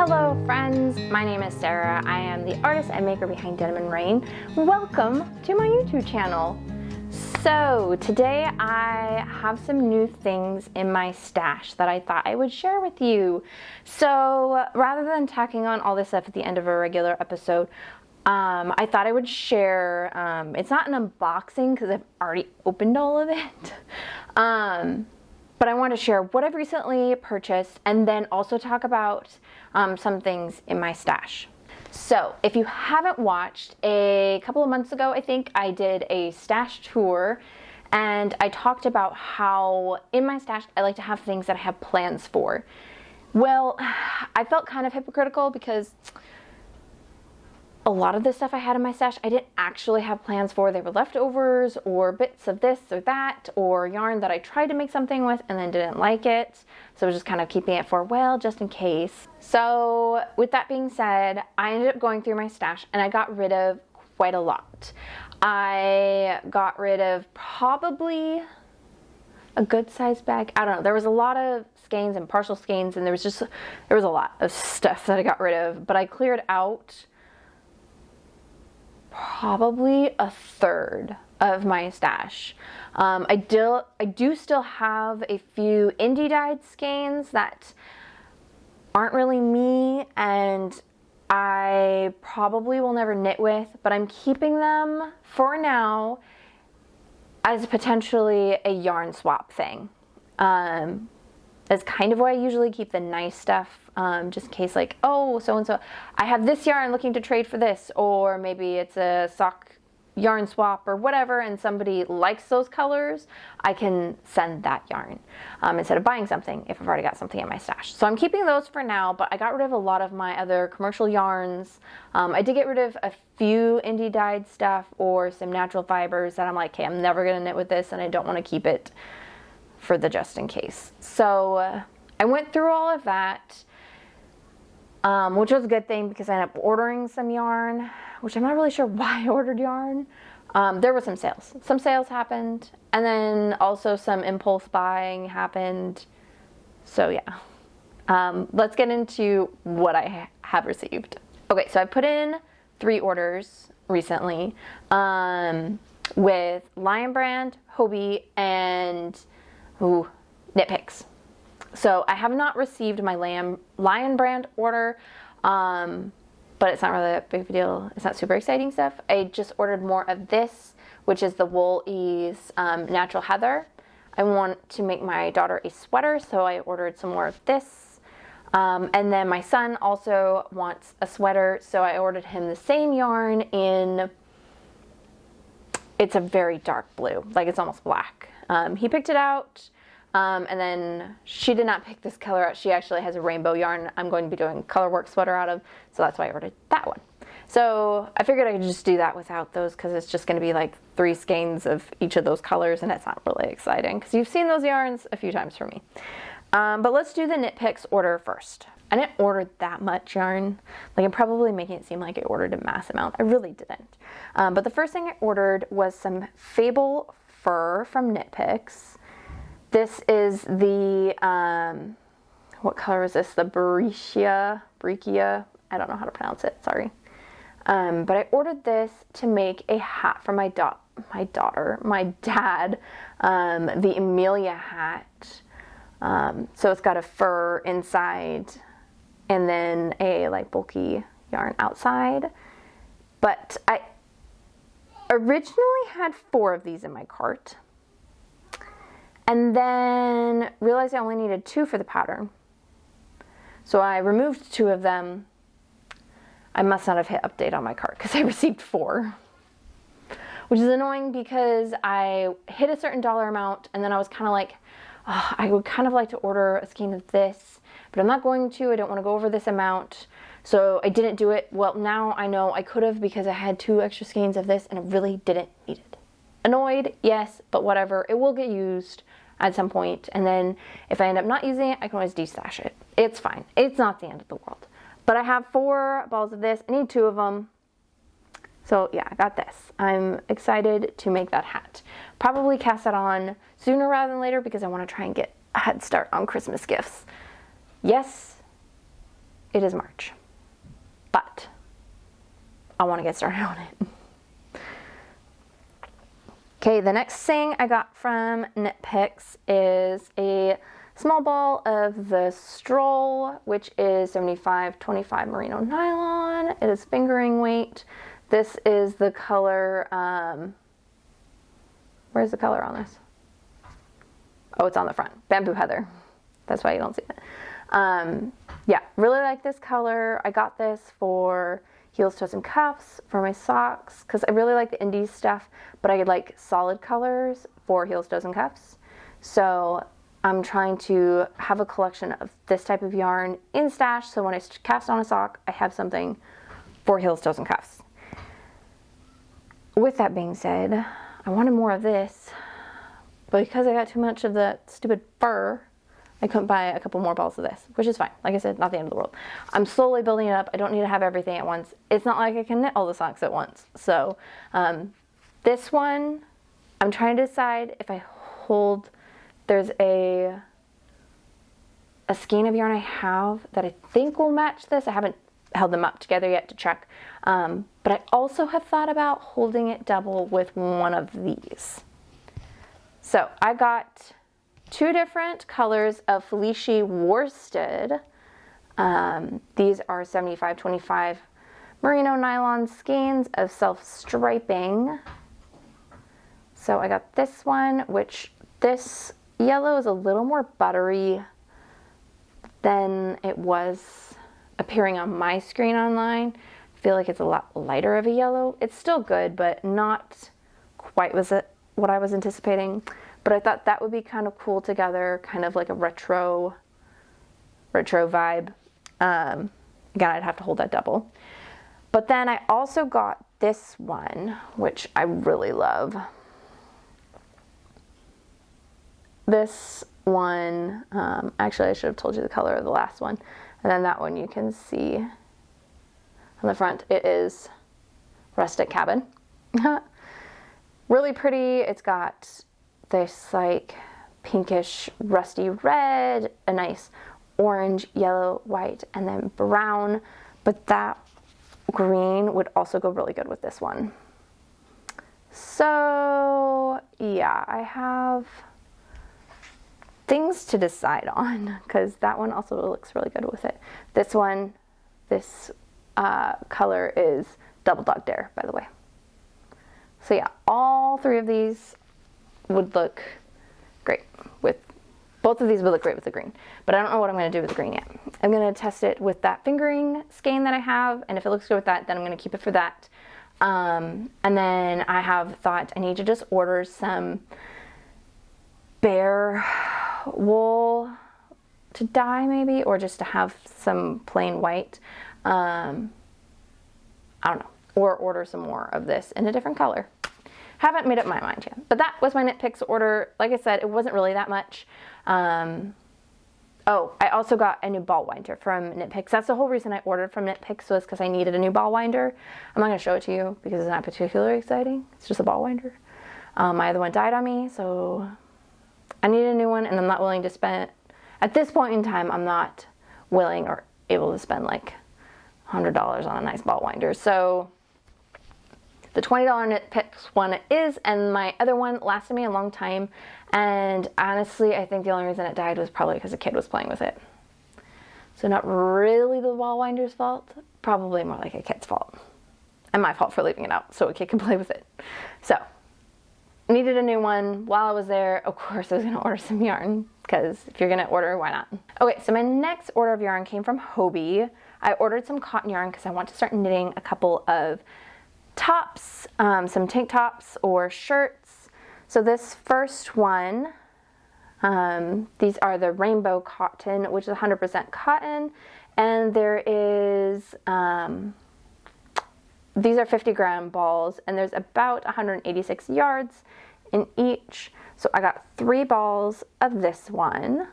Hello friends, my name is Sarah. I am the artist and maker behind Denim and Rain. Welcome to my YouTube channel. So today I have some new things in my stash that I thought I would share with you. So rather than tacking on all this stuff at the end of a regular episode, I thought I would share, it's not an unboxing because I've already opened all of it, but I want to share what I've recently purchased and then also talk about some things in my stash. So if you haven't watched, a couple of months ago I think I did a stash tour and I talked about how in my stash I like to have things that I have plans for. Well, I felt kind of hypocritical because a lot of the stuff I had in my stash I didn't actually have plans for. They were leftovers or bits of this or that or yarn that I tried to make something with and then didn't like it. So I was just kind of keeping it for, well, just in case. So with that being said, I ended up going through my stash and I got rid of quite a lot. I got rid of probably a good sized bag. I don't know. There was a lot of skeins and partial skeins and there was a lot of stuff that I got rid of, but I cleared out probably a third of my stash. I do still have a few indie dyed skeins that aren't really me and I probably will never knit with, but I'm keeping them for now as potentially a yarn swap thing. That's kind of why I usually keep the nice stuff, just in case, like, oh, so-and-so, I have this yarn looking to trade for this, or maybe it's a sock yarn swap or whatever, and somebody likes those colors, I can send that yarn instead of buying something if I've already got something in my stash. So I'm keeping those for now, but I got rid of a lot of my other commercial yarns. I did get rid of a few indie dyed stuff or some natural fibers that I'm like, okay, I'm never gonna knit with this and I don't want to keep it for the just in case. So I went through all of that, which was a good thing because I ended up ordering some yarn, which I'm not really sure why I ordered yarn. There were some sales. Some sales happened, and then also some impulse buying happened. So yeah, let's get into what I have received. Okay, so I put in 3 orders recently with Lion Brand, Hobie, and Nitpicks. So I have not received my Lion Brand order, but it's not really a big deal. It's not super exciting stuff. I just ordered more of this, which is the Wool Ease Natural Heather. I want to make my daughter a sweater, so I ordered some more of this. And then my son also wants a sweater, so I ordered him the same yarn in, it's a very dark blue, like it's almost black. He picked it out, and then she did not pick this color out. She actually has a rainbow yarn I'm going to be doing a color work sweater out of, so that's why I ordered that one. So I figured I could just do that without those because it's just going to be like 3 skeins of each of those colors, and it's not really exciting because you've seen those yarns a few times for me. But let's do the Nitpicks order first. I didn't order that much yarn. Like, I'm probably making it seem like I ordered a mass amount. I really didn't. But the first thing I ordered was some Fable fur from Nitpicks. This is the, what color is this? The Breccia, I don't know how to pronounce it, sorry. But I ordered this to make a hat for my dad, the Amelia hat. So it's got a fur inside and then a like bulky yarn outside. But I originally had 4 of these in my cart and then realized I only needed 2 for the pattern. So I removed 2 of them. I must not have hit update on my cart because I received 4. Which is annoying because I hit a certain dollar amount and then I was kind of like, oh, I would kind of like to order a skein of this, but I'm not going to. I don't want to go over this amount. So I didn't do it. Well, now I know I could have because I had 2 extra skeins of this and I really didn't need it. Annoyed, yes, but whatever. It will get used at some point, and then if I end up not using it, I can always destash it. It's fine. It's not the end of the world. But I have 4 balls of this. I need 2 of them. So yeah, I got this. I'm excited to make that hat. Probably cast that on sooner rather than later because I want to try and get a head start on Christmas gifts. Yes, it is March, but I want to get started on it. Okay, the next thing I got from Nitpicks is a small ball of the Stroll, which is 75/25 merino nylon. It is fingering weight. This is the color, where's the color on this? Oh, it's on the front, Bamboo Heather. That's why you don't see it. Yeah, really like this color. I got this for heels, toes, and cuffs for my socks because I really like the indies stuff, but I like solid colors for heels, toes, and cuffs. So I'm trying to have a collection of this type of yarn in stash, so when I cast on a sock, I have something for heels, toes, and cuffs. With that being said, I wanted more of this, but because I got too much of that stupid fur, I couldn't buy a couple more balls of this, which is fine. Like I said, not the end of the world. I'm slowly building it up. I don't need to have everything at once. It's not like I can knit all the socks at once. So this one, I'm trying to decide if I hold, there's a skein of yarn I have that I think will match this. I haven't held them up together yet to check. But I also have thought about holding it double with one of these. So I got two different colors of Felicia worsted. These are 75/25 merino nylon skeins of self-striping. So I got this one, which this yellow is a little more buttery than it was appearing on my screen online. I feel like it's a lot lighter of a yellow. It's still good, but not quite what I was anticipating. But I thought that would be kind of cool together, kind of like a retro vibe. Again, I'd have to hold that double. But then I also got this one, which I really love. This one, actually I should have told you the color of the last one. And then that one you can see on the front. It is Rustic Cabin. Really pretty. It's got this like pinkish rusty red, a nice orange, yellow, white, and then brown. But that green would also go really good with this one. So yeah, I have things to decide on because that one also looks really good with it. This one, this color is Double Dog Dare, by the way. So yeah, all three of these would look great with, both of these would look great with the green, but I don't know what I'm going to do with the green yet. I'm going to test it with that fingering skein that I have, and if it looks good with that, then I'm going to keep it for that. And then I have thought I need to just order some bear wool to dye maybe, or just to have some plain white. I don't know, or order some more of this in a different color. Haven't made up my mind yet, but that was my Nitpicks order. Like I said, it wasn't really that much. Oh, I also got a new ball winder from Nitpicks. That's the whole reason I ordered from Nitpicks, was because I needed a new ball winder. I'm not going to show it to you because it's not particularly exciting. It's just a ball winder. My other one died on me, so I need a new one, and I'm not willing to spend, at this point in time, I'm not willing or able to spend like $100 on a nice ball winder. So the $20 Nitpicks one is, and my other one lasted me a long time. And honestly, I think the only reason it died was probably because a kid was playing with it. So not really the ball winder's fault, probably more like a kid's fault. And my fault for leaving it out so a kid can play with it. So, needed a new one. While I was there, of course I was gonna order some yarn, because if you're gonna order, why not? Okay, so my next order of yarn came from Hobie. I ordered some cotton yarn because I want to start knitting a couple of tops, some tank tops or shirts. So this first one, these are the rainbow cotton, which is 100% cotton, and there is, these are 50-gram balls, and there's about 186 yards in each. So I got 3 balls of this one.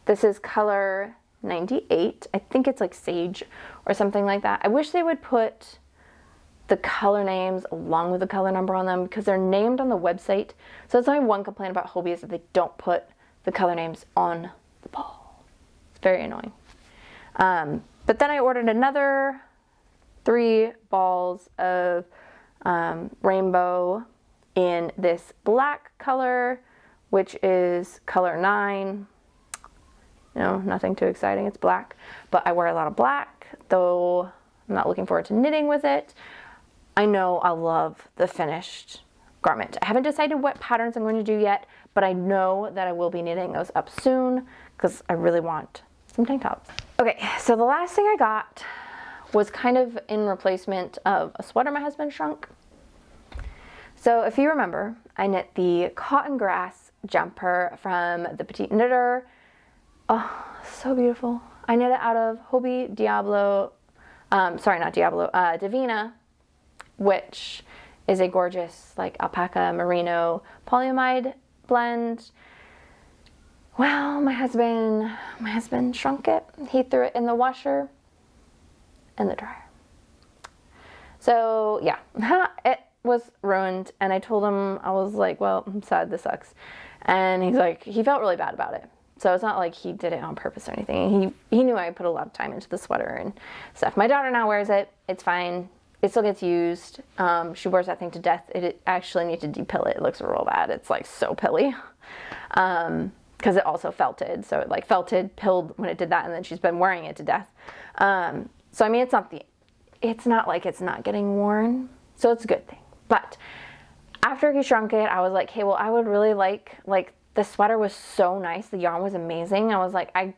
This is color 98. I think it's like sage or something like that. I wish they would put the color names along with the color number on them, because they're named on the website. So that's only one complaint about Hobie, is that they don't put the color names on the ball. It's very annoying. But then I ordered another 3 balls of rainbow in this black color, which is color 9. You know, nothing too exciting, it's black. But I wear a lot of black, though I'm not looking forward to knitting with it. I know I'll love the finished garment. I haven't decided what patterns I'm going to do yet, but I know that I will be knitting those up soon because I really want some tank tops. Okay, so the last thing I got was kind of in replacement of a sweater my husband shrunk. So if you remember, I knit the cotton grass jumper from the Petite Knitter. Oh, so beautiful. I knit it out of Hobie Divina, which is a gorgeous like alpaca merino polyamide blend. Well, my husband shrunk it. He threw it in the washer and the dryer. So yeah, it was ruined, and I told him, I was like, well, I'm sad, this sucks. And he's like, he felt really bad about it. So it's not like he did it on purpose or anything. He knew I put a lot of time into the sweater and stuff. My daughter now wears it. It's fine. It still gets used. She wears that thing to death. It actually need to depill it. It looks real bad. It's like so pilly. Because it also felted. So it like felted, pilled when it did that, and then she's been wearing it to death. So I mean, it's not like it's not getting worn. So it's a good thing. But after he shrunk it, I was like, hey, well, I would really like the sweater was so nice. The yarn was amazing. I was like, I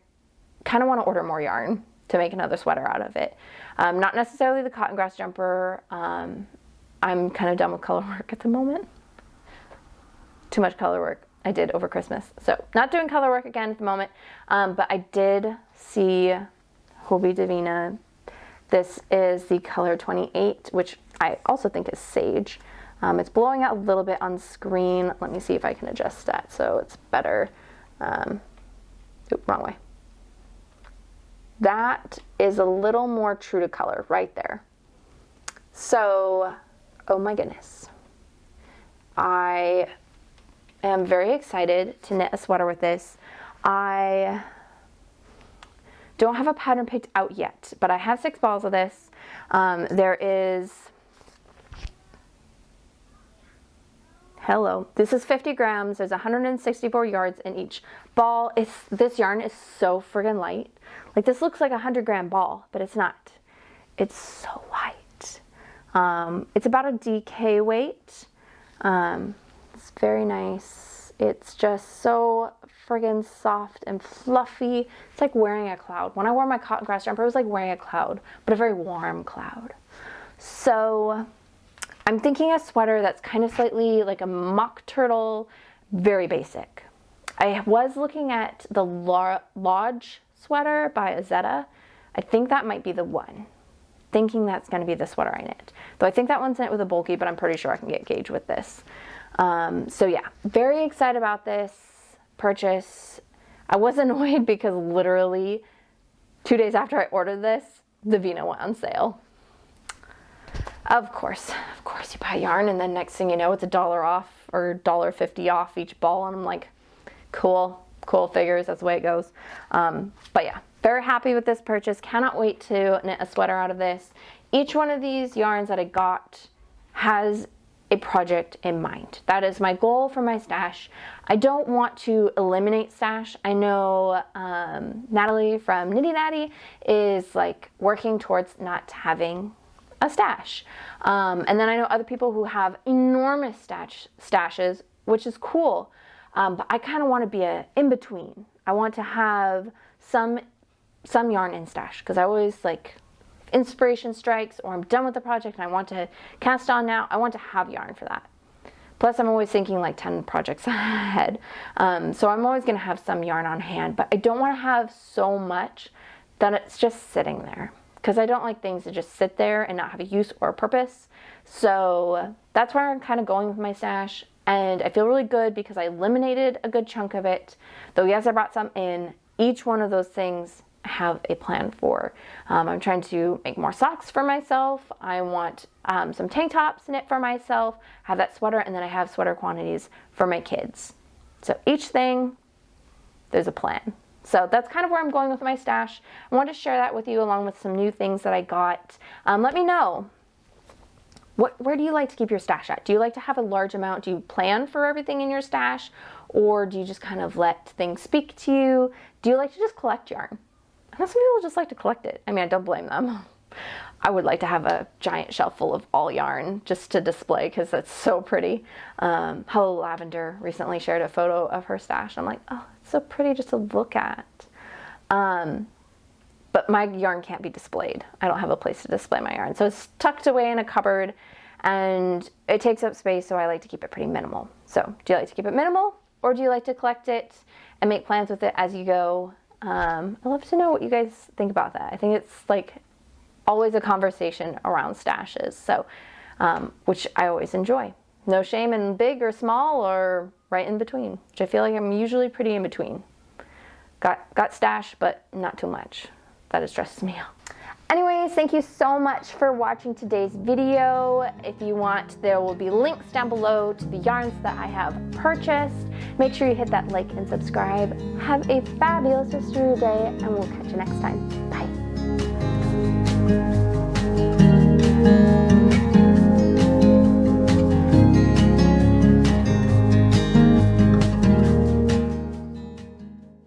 kind of want to order more yarn to make another sweater out of it. Not necessarily the cotton grass jumper. I'm kind of done with color work at the moment. Too much color work I did over Christmas. So not doing color work again at the moment. But I did see Hobie Divina. This is the color 28, which I also think is sage. It's blowing out a little bit on screen. Let me see if I can adjust that so it's better. Wrong way. That is a little more true to color right there. So, oh my goodness. I am very excited to knit a sweater with this. I don't have a pattern picked out yet, but I have 6 balls of this. There is... Hello. This is 50 grams. There's 164 yards in each ball. This yarn is so friggin' light. Like, this looks like a 100-gram ball, but it's not. It's so light. It's about a DK weight. It's very nice. It's just so friggin' soft and fluffy. It's like wearing a cloud. When I wore my cotton grass jumper, it was like wearing a cloud, but a very warm cloud. So I'm thinking a sweater that's kind of slightly like a mock turtle, very basic. I was looking at the Lodge sweater by Azetta. I think that might be the one. Thinking that's going to be the sweater I knit. Though I think that one's knit with a bulky, but I'm pretty sure I can get gauge with this. So yeah, very excited about this purchase. I was annoyed because literally 2 days after I ordered this, the Vina went on sale. Of course you buy yarn, and then next thing you know, it's $1 off or $1.50 off each ball, and I'm like, cool figures, that's the way it goes. But yeah, very happy with this purchase. Cannot wait to knit a sweater out of this. Each one of these yarns that I got has a project in mind. That is my goal for my stash. I don't want to eliminate stash. I know Natalie from Nitty Natty is like working towards not having a stash. And then I know other people who have enormous stashes, which is cool. But I kind of want to be a in-between. I want to have some yarn in stash, because I always like, inspiration strikes or I'm done with the project and I want to cast on now, I want to have yarn for that. Plus I'm always thinking like 10 projects ahead. So I'm always going to have some yarn on hand, but I don't want to have so much that it's just sitting there, because I don't like things to just sit there and not have a use or a purpose. So that's where I'm kind of going with my stash, and I feel really good because I eliminated a good chunk of it. Though yes, I brought some in. Each one of those things I have a plan for. I'm trying to make more socks for myself. I want some tank tops knit for myself, have that sweater, and then I have sweater quantities for my kids. So each thing, there's a plan. So that's kind of where I'm going with my stash. I wanted to share that with you along with some new things that I got. Let me know, where do you like to keep your stash at? Do you like to have a large amount? Do you plan for everything in your stash? Or do you just kind of let things speak to you? Do you like to just collect yarn? I know some people just like to collect it. I mean, I don't blame them. I would like to have a giant shelf full of all yarn just to display because that's so pretty. Hello Lavender recently shared a photo of her stash. I'm like, oh, it's so pretty just to look at. But my yarn can't be displayed. I don't have a place to display my yarn. So it's tucked away in a cupboard and it takes up space, so I like to keep it pretty minimal. So do you like to keep it minimal or do you like to collect it and make plans with it as you go? I'd love to know what you guys think about that. I think it's like always a conversation around stashes, so which I always enjoy. No shame in big or small or right in between, which I feel like I'm usually pretty in between. Got stash, but not too much. That stresses me out. Anyways, thank you so much for watching today's video. If you want, there will be links down below to the yarns that I have purchased. Make sure you hit that like and subscribe. Have a fabulous rest of your day, and we'll catch you next time. Bye.